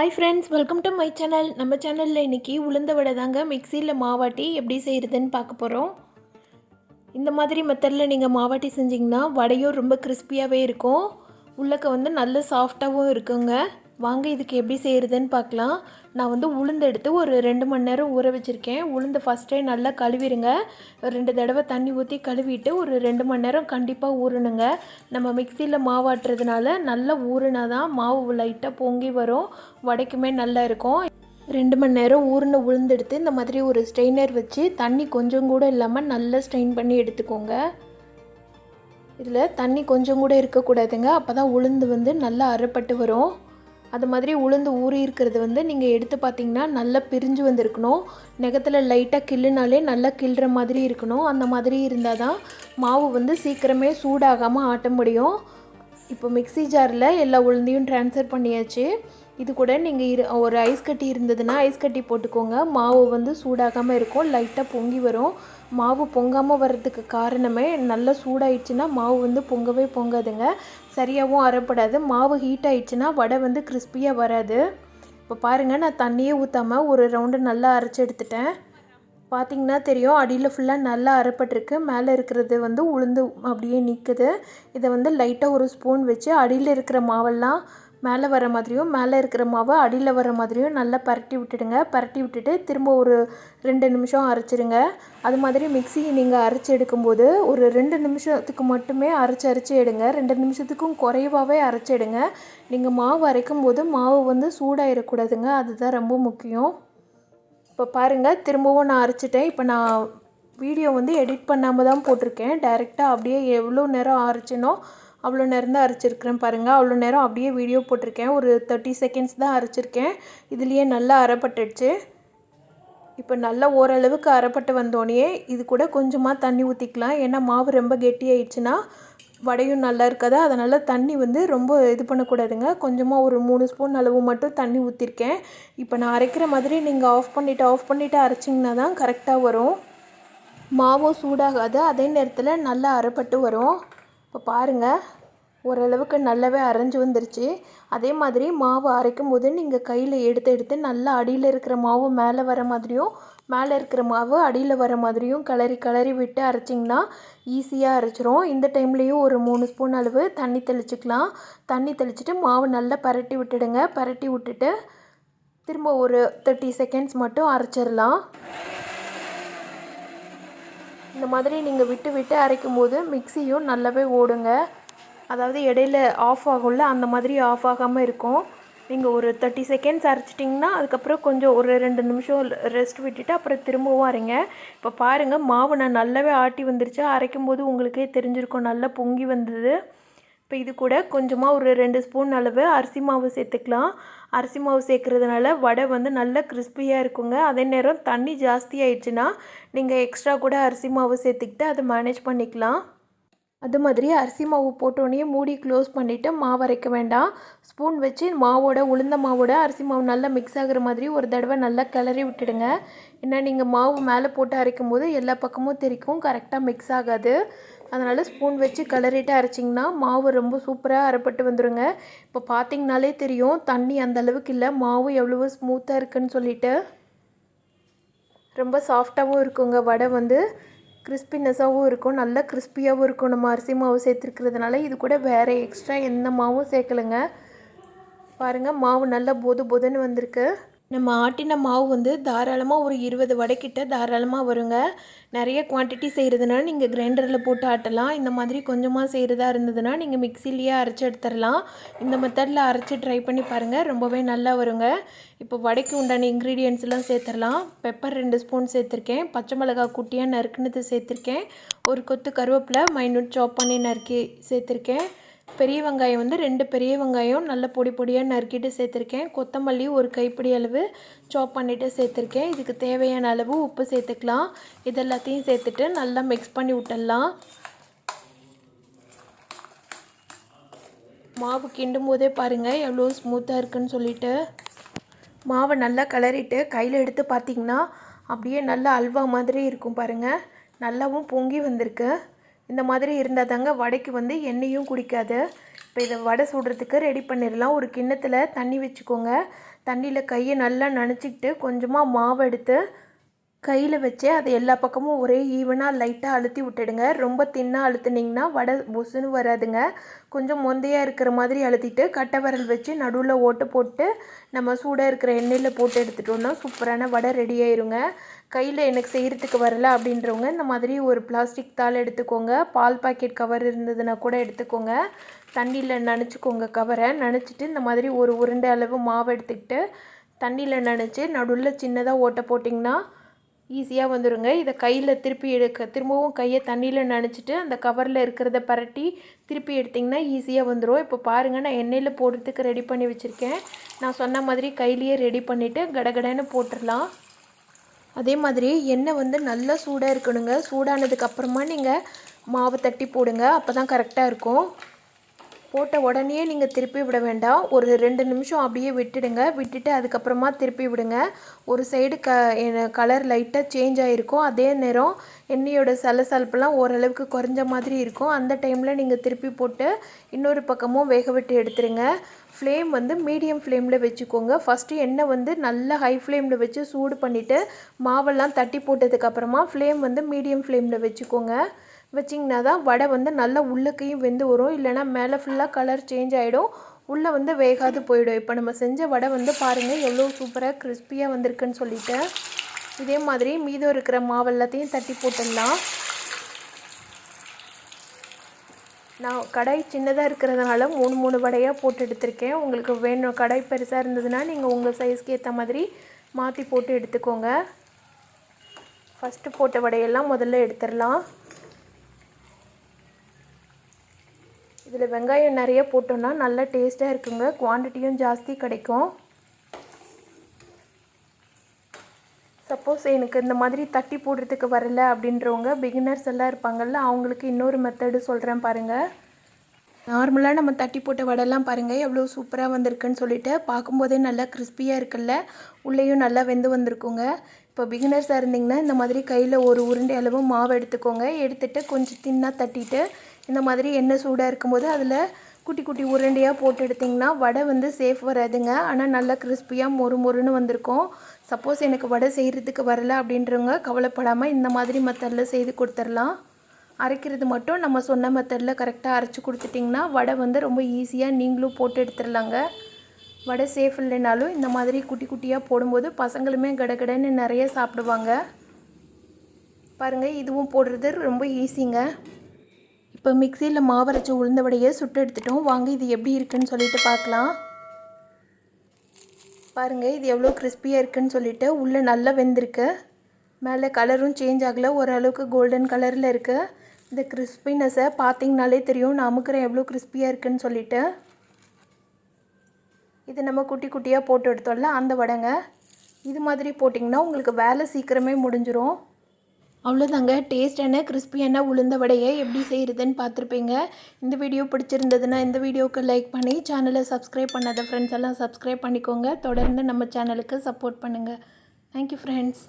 Hi friends, welcome to my channel. நம்ம சேனலில் இன்றைக்கி உளுந்த வடை தாங்க மிக்சியில் மாவாட்டி எப்படி செய்கிறதுன்னு பார்க்க போகிறோம். இந்த மாதிரி மெத்தடில் நீங்கள் மாவாட்டி செஞ்சிங்கன்னா வடையும் ரொம்ப கிறிஸ்பியாகவே இருக்கும், உள்ளக்க நல்ல சாஃப்டாகவும் இருக்குங்க. வாங்க இதுக்கு எப்படி செய்கிறதுன்னு பார்க்கலாம். நான் உளுந்து எடுத்து ஒரு 2 மணி நேரம் ஊற வச்சுருக்கேன். உளுந்து ஃபஸ்ட்டே நல்லா கழுவிடுங்க. 2 தடவை தண்ணி ஊற்றி கழுவிட்டு ஒரு 2 மணி நேரம் கண்டிப்பாக ஊறணுங்க. நம்ம மிக்சியில் மாவாட்டுறதுனால நல்லா ஊறினா தான் மாவு லைட்டாக பொங்கி வரும், வடைக்குமே நல்லா இருக்கும். 2 மணி நேரம் ஊறின உளுந்து எடுத்து இந்த மாதிரி ஒரு ஸ்ட்ரெயினர் வச்சு தண்ணி கொஞ்சம் கூட இல்லாமல் நல்லா ஸ்ட்ரெயின் பண்ணி எடுத்துக்கோங்க. இதில் தண்ணி கொஞ்சம் கூட இருக்கக்கூடாதுங்க, அப்போ தான் உளுந்து நல்லா அரைப்பட்டு வரும். அது மாதிரி உளுந்து ஊறி இருக்கிறது நீங்கள் எடுத்து பார்த்தீங்கன்னா நல்லா பிரிஞ்சு வந்திருக்கணும். நெகத்தில் லைட்டாக கிள்ளுனாலே நல்லா கிள்ளுற மாதிரி இருக்கணும். அந்த மாதிரி இருந்தால் தான் மாவு சீக்கிரமே சூடாகாமல் ஆட்ட முடியும். இப்போ மிக்ஸி ஜாரில் எல்லா உளுந்தையும் ட்ரான்ஸ்ஃபர் பண்ணியாச்சு. இது கூட நீங்கள் ஒரு ஐஸ் கட்டி இருந்ததுன்னா ஐஸ் கட்டி போட்டுக்கோங்க. மாவு சூடாகாமல் இருக்கும், லைட்டாக பொங்கி வரும். மாவு பொங்காமல் வர்றதுக்கு காரணமே நல்லா சூடாயிடுச்சுன்னா மாவு பொங்கவே பொங்காதுங்க, சரியாகவும் அரைப்படாது. மாவு ஹீட் ஆயிடுச்சுன்னா வடை கிறிஸ்பியாக வராது. இப்போ பாருங்கள், நான் தண்ணியே ஊற்றாமல் ஒரு ரவுண்டு நல்லா அரைச்சி எடுத்துட்டேன். பார்த்திங்கன்னா தெரியும், அடியில் ஃபுல்லாக நல்லா அரைப்பட்டிருக்கு. மேலே இருக்கிறது உளுந்து அப்படியே நிற்குது. இதை லைட்டாக ஒரு ஸ்பூன் வச்சு அடியில் இருக்கிற மாவெல்லாம் மேலே வர மாதிரியும் மேலே இருக்கிற மாவை அடியில் வர மாதிரியும் நல்லா பரட்டி விட்டுடுங்க. பரட்டி விட்டுட்டு திரும்ப ஒரு 2 நிமிஷம் அரைச்சிடுங்க. அது மாதிரி மிக்ஸி நீங்கள் அரைச்சி எடுக்கும்போது ஒரு 2 நிமிஷத்துக்கு மட்டுமே அரைச்சி எடுங்க. 2 நிமிஷத்துக்கும் குறைவாகவே அரைச்சி எடுங்க. நீங்கள் மாவு அரைக்கும் போது மாவு சூடாகிடக்கூடாதுங்க, அதுதான் ரொம்ப முக்கியம். இப்போ பாருங்கள், திரும்பவும் நான் அரைச்சிட்டேன். இப்போ நான் வீடியோ எடிட் பண்ணாமல் தான் போட்டிருக்கேன். டைரெக்டாக அப்படியே எவ்வளோ நேரம் அரைச்சினோ அவ்வளோ நேரம் தான் அரைச்சிருக்கிறேன். பாருங்கள், அவ்வளோ நேரம் அப்படியே வீடியோ போட்டிருக்கேன். ஒரு 30 செகண்ட்ஸ் தான் அரைச்சிருக்கேன். இதுலேயே நல்லா அரைப்பட்டுடுச்சு. இப்போ நல்லா ஓரளவுக்கு அரைப்பட்டு வந்தோடனே இது கூட கொஞ்சமாக தண்ணி ஊற்றிக்கலாம். ஏன்னா மாவு ரொம்ப கெட்டியாயிடுச்சுன்னா வடையும் நல்லா இருக்காது. அதனால் தண்ணி ரொம்ப இது பண்ணக்கூடாதுங்க. கொஞ்சமாக ஒரு 3 ஸ்பூன் அளவு மட்டும் தண்ணி ஊற்றிருக்கேன். இப்போ நான் அரைக்கிற மாதிரி நீங்கள் ஆஃப் பண்ணிவிட்டு அரைச்சிங்கன்னா தான் கரெக்டாக வரும். மாவும் சூடாகாது, அதே நேரத்தில் நல்லா அரைப்பட்டு வரும். இப்போ பாருங்கள், ஓரளவுக்கு நல்லாவே அரைஞ்சி வந்துருச்சு. அதே மாதிரி மாவு அரைக்கும் போது நீங்கள் கையில் எடுத்து நல்லா அடியில் இருக்கிற மாவு மேலே வர மாதிரியும் மேலே இருக்கிற மாவு அடியில் வர மாதிரியும் கிளறி விட்டு அரைச்சிங்கன்னா ஈஸியாக அரைச்சிரும். இந்த டைம்லேயும் ஒரு 3 ஸ்பூன் அளவு தண்ணி தெளிச்சிக்கலாம். தண்ணி தெளிச்சுட்டு மாவு நல்லா பரட்டி விட்டுடுங்க. பரட்டி விட்டுட்டு திரும்ப ஒரு 30 செகண்ட்ஸ் மட்டும் அரைச்சிடலாம். இந்த மாதிரி நீங்கள் விட்டு அரைக்கும் போது மிக்ஸியும் நல்லாவே ஓடுங்க. அதாவது இடையில ஆஃப் ஆகும்ல, அந்த மாதிரி ஆஃப் ஆகாமல் இருக்கும். நீங்கள் ஒரு 30 செகண்ட்ஸ் அரைச்சிட்டிங்கன்னா அதுக்கப்புறம் கொஞ்சம் ஒரு 2 நிமிஷம் ரெஸ்ட் விட்டுட்டு அப்புறம் திரும்பவும் அரைங்க. இப்போ பாருங்கள், மாவு நான் நல்லாவே ஆட்டி வந்துருச்சு. அரைக்கும் போது உங்களுக்கே தெரிஞ்சிருக்கும், நல்லா பொங்கி வந்தது. இப்போ இது கூட கொஞ்சமாக ஒரு 2 ஸ்பூன் அளவு அரிசி மாவு சேர்த்துக்கலாம். அரிசி மாவு சேர்க்குறதுனால வடை நல்லா கிறிஸ்பியாக இருக்குங்க. அதே நேரம் தண்ணி ஜாஸ்தி ஆயிடுச்சுன்னா நீங்கள் எக்ஸ்ட்ரா கூட அரிசி மாவு சேர்த்துக்கிட்டு அதை மேனேஜ் பண்ணிக்கலாம். அது மாதிரி அரிசி மாவு போட்டோன்னே மூடி க்ளோஸ் பண்ணிவிட்டு மாவு அரைக்க வேண்டாம். ஸ்பூன் வச்சு உளுந்த மாவோட அரிசி மாவு நல்லா மிக்ஸ் ஆகிற மாதிரி ஒரு தடவை நல்லா கிளறி விட்டுடுங்க. ஏன்னா நீங்கள் மாவு மேலே போட்டு அரைக்கும் போது எல்லா பக்கமும் தெரிக்கும், கரெக்டாக மிக்ஸ் ஆகாது. அதனால் ஸ்பூன் வச்சு கிளறிட்டு அரைச்சிங்கன்னா மாவு ரொம்ப சூப்பராக அரைப்பட்டு வந்துடுங்க. இப்போ பார்த்திங்கனாலே தெரியும், தண்ணி அந்த அளவுக்கு இல்லை, மாவு எவ்வளவோ ஸ்மூத்தாக இருக்குதுன்னு சொல்லிட்டு. ரொம்ப சாஃப்டாகவும் இருக்குங்க வடை, கிறிஸ்பினஸாகவும் இருக்கும், நல்லா கிறிஸ்பியாகவும் இருக்கும். நம்ம அரிசி மாவு சேர்த்துருக்கிறதுனால இது கூட வேறு எக்ஸ்ட்ரா எந்த மாவும் சேர்க்கலைங்க. பாருங்கள், மாவு நல்லா பொதுன்னு வந்திருக்கு. நம்ம ஆட்டின மாவு தாராளமாக ஒரு 20 வடைக்கிட்ட தாராளமாக வருங்க. நிறைய குவான்டிட்டி செய்கிறதுனா நீங்கள் கிரைண்டரில் போட்டு ஆட்டலாம். இந்த மாதிரி கொஞ்சமாக செய்கிறதா இருந்ததுன்னா நீங்கள் மிக்சிலேயே அரைச்சி எடுத்துடலாம். இந்த மெத்தடில் அரைச்சி ட்ரை பண்ணி பாருங்கள், ரொம்பவே நல்லா வருங்க. இப்போ வடைக்கு உண்டான இன்க்ரீடியன்ட்ஸ்லாம் சேர்த்துடலாம். பெப்பர் 2 ஸ்பூன் சேர்த்துருக்கேன். பச்சை மிளகாய் குட்டியாக நறுக்குனது சேர்த்துருக்கேன். ஒரு கொத்து கருவேப்பிலை மைனூட் சாப் பண்ணி நறுக்கி சேர்த்துருக்கேன். பெரிய வெங்காயம் 2 பெரிய வெங்காயம் நல்ல பொடியாக நறுக்கிட்டு சேர்த்துருக்கேன். கொத்தமல்லி ஒரு கைப்பிடி அளவு சாப் பண்ணிவிட்டு சேர்த்துருக்கேன். இதுக்கு தேவையான அளவு உப்பு சேர்த்துக்கலாம். இதெல்லாத்தையும் சேர்த்துட்டு நல்லா மிக்ஸ் பண்ணி விட்டுடலாம். மாவு கிண்டும் போதே பாருங்கள் எவ்வளோ ஸ்மூத்தாக இருக்குன்னு சொல்லிட்டு. மாவை நல்லா கிளறிட்டு கையில் எடுத்து பார்த்திங்கன்னா அப்படியே நல்லா அல்வா மாதிரி இருக்கும் பாருங்கள், நல்லாவும் பொங்கி வந்திருக்கு. இந்த மாதிரி இருந்தால் தாங்க வடைக்கு எண்ணெயும் குடிக்காது. இப்போ இதை வடை சுடுறதுக்கு ரெடி பண்ணிடலாம். ஒரு கிண்ணத்தில் தண்ணி வச்சுக்கோங்க. தண்ணியில் கையை நல்லா நனைச்சிக்கிட்டு கொஞ்சமாக மாவு எடுத்து கையில் வச்சு அதை எல்லா பக்கமும் ஒரே ஈவனாக லைட்டாக அழுத்தி விட்டுடுங்க. ரொம்ப தின்னாக அழுத்துனிங்கன்னா வடை பொசுன்னு வராதுங்க. கொஞ்சம் மொந்தையாக இருக்கிற மாதிரி அழுத்திட்டு கட்டை விரல் வச்சு நடுவில் ஓட்டு போட்டு நம்ம சூடாக இருக்கிற எண்ணெயில் போட்டு எடுத்துட்டோம்னா சூப்பரான வடை ரெடி ஆயிருங்க. கையில் எனக்கு செய்கிறதுக்கு வரல அப்படின்றவங்க இந்த மாதிரி ஒரு பிளாஸ்டிக் தாள் எடுத்துக்கோங்க. பால் பாக்கெட் கவர் இருந்ததுன்னா கூட எடுத்துக்கோங்க. தண்ணியில் நனைச்சிக்கோங்க. கவரை நனைச்சிட்டு இந்த மாதிரி ஒரு உருண்டை அளவு மாவு எடுத்துக்கிட்டு தண்ணியில் நனைச்சி நடுவில் சின்னதாக ஓட்டை போட்டிங்கன்னா ஈஸியாக வந்துடுங்க. இதை கையில் திரும்பவும் கையை தண்ணியில் நனைச்சிட்டு அந்த கவரில் இருக்கிறத பரட்டி திருப்பி எடுத்திங்கன்னா ஈஸியாக வந்துடும். இப்போ பாருங்கள், நான் எண்ணெயில் போடுறதுக்கு ரெடி பண்ணி வச்சுருக்கேன். நான் சொன்ன மாதிரி கையிலேயே ரெடி பண்ணிவிட்டு கடகடன்னு போட்டுடலாம். அதே மாதிரி எண்ணெய் நல்லா சூடாக இருக்கணுங்க. சூடானதுக்கப்புறமா நீங்கள் மாவு தட்டி போடுங்க. அப்போ தான் கரெக்டாக இருக்கும். போட்ட உடனே நீங்கள் திருப்பி விட வேண்டாம். ஒரு 2 நிமிஷம் அப்படியே விட்டுடுங்க. விட்டுட்டு அதுக்கப்புறமா திருப்பி விடுங்க. ஒரு சைடு கலர் லைட்டாக சேஞ்ச் ஆகிருக்கும். அதே நேரம் எண்ணெயோட சலசலப்பெல்லாம் ஓரளவுக்கு குறைஞ்ச மாதிரி இருக்கும். அந்த டைமில் நீங்கள் திருப்பி போட்டு இன்னொரு பக்கமும் வேக விட்டு எடுத்துருங்க. ஃப்ளேம் மீடியம் ஃப்ளேமில் வச்சுக்கோங்க. ஃபஸ்ட்டு எண்ணெய் நல்லா ஹை ஃப்ளேமில் வச்சு சூடு பண்ணிவிட்டு மாவெல்லாம் தட்டி போட்டதுக்கப்புறமா ஃப்ளேம் மீடியம் ஃப்ளேமில் வச்சுக்கோங்க. வச்சிங்கன்னா தான் வடை நல்லா உள்ளக்கையும் வெந்து வரும். இல்லைனா மேலே ஃபுல்லாக கலர் சேஞ்ச் ஆகிடும், உள்ளே வேகாது போயிடும். இப்போ நம்ம செஞ்ச வடை பாருங்கள் எவ்வளோ சூப்பராக கிறிஸ்பியாக வந்திருக்குன்னு சொல்லிட்டு. இதே மாதிரி மீதம் இருக்கிற மாவு எல்லாத்தையும் தட்டி போட்டுடலாம். நான் கடாய் சின்னதாக இருக்கிறதுனால 3 வடையாக போட்டு எடுத்திருக்கேன். உங்களுக்கு வேணும் கடாய் பெருசாக இருந்ததுன்னா நீங்கள் உங்கள் சைஸ்க்கு ஏற்ற மாதிரி மாற்றி போட்டு எடுத்துக்கோங்க. ஃபஸ்ட்டு போட்ட வடையெல்லாம் முதல்ல எடுத்துடலாம். இதில் வெங்காயம் நிறைய போட்டோன்னா நல்லா டேஸ்ட்டாக இருக்குங்க. குவான்டிட்டியும் ஜாஸ்தி கிடைக்கும். சப்போஸ் எனக்கு இந்த மாதிரி தட்டி போடுறதுக்கு வரல அப்படின்றவங்க பிகினர்ஸ் எல்லாம் இருப்பாங்கள்ல, அவங்களுக்கு இன்னொரு மெத்தடு சொல்கிறேன் பாருங்கள். நார்மலாக நம்ம தட்டி போட்ட வடைலாம் பாருங்கள் எவ்வளோ சூப்பராக வந்திருக்குன்னு சொல்லிட்டு. பார்க்கும்போதே நல்லா கிறிஸ்பியாக இருக்குல்ல, உள்ளேயும் நல்லா வெந்து வந்திருக்குங்க. இப்போ பிகினர்ஸாக இருந்திங்கன்னா இந்த மாதிரி கையில் ஒரு உருண்டை அளவு மாவு எடுத்துக்கோங்க. எடுத்துகிட்டு கொஞ்சம் தின்னாக தட்டிட்டு இந்த மாதிரி எண்ணெய் சூடாக இருக்கும்போது அதில் குட்டி குட்டி உருண்டையாக போட்டு எடுத்திங்கன்னா வடை சேஃப் வராதுங்க. ஆனால் நல்லா கிறிஸ்பியாக மொறுன்னு வந்திருக்கும். சப்போஸ் எனக்கு வடை செய்கிறதுக்கு வரல அப்படின்றவங்க கவலைப்படாமல் இந்த மாதிரி மெத்தடில் செய்து கொடுத்துடலாம். அரைக்கிறது மட்டும் நம்ம சொன்ன மெத்தடில் கரெக்டாக அரைச்சி கொடுத்துட்டிங்கன்னா வடை ரொம்ப ஈஸியாக நீங்களும் போட்டு எடுத்துடலாங்க. வடை சேஃப் இல்லைனாலும் இந்த மாதிரி குட்டி குட்டியாக போடும்போது பசங்களுமே கடகடன்னு நிறைய சாப்பிடுவாங்க. பாருங்கள், இதுவும் போடுறது ரொம்ப ஈஸிங்க. இப்போ மிக்சியில் மாவரைச்சி உளுந்த வடையை சுட்டு எடுத்துட்டோம். வாங்க இது எப்படி இருக்குன்னு சொல்லிட்டு பார்க்கலாம். பாருங்கள், இது எவ்வளோ கிறிஸ்பியாக இருக்குன்னு சொல்லிட்டு. உள்ளே நல்லா வெந்திருக்கு. மேலே கலரும் சேஞ்ச் ஆகலை, ஓரளவுக்கு கோல்டன் கலரில் இருக்குது. இந்த கிறிஸ்பினஸை பார்த்திங்கனாலே தெரியும் நான் அமுக்கிறேன் எவ்வளோ கிறிஸ்பியாக இருக்குன்னு சொல்லிட்டு. இது நம்ம குட்டி குட்டியாக போட்டு எடுத்தோம்ல அந்த வடைங்க. இது மாதிரி போட்டிங்கன்னா உங்களுக்கு வேலை சீக்கிரமே முடிஞ்சிடும். அவ்வளோதாங்க, டேஸ்டான கிறிஸ்பியான உளுந்த வடையை எப்படி செய்கிறதுன்னு பார்த்துருப்பீங்க. இந்த வீடியோ பிடிச்சிருந்ததுன்னா இந்த வீடியோவுக்கு லைக் பண்ணி சேனலை சப்ஸ்கிரைப் பண்ணாத ஃப்ரெண்ட்ஸ் எல்லாம் சப்ஸ்கிரைப் பண்ணிக்கோங்க. தொடர்ந்து நம்ம சேனலுக்கு சப்போர்ட் பண்ணுங்கள். Thank you friends.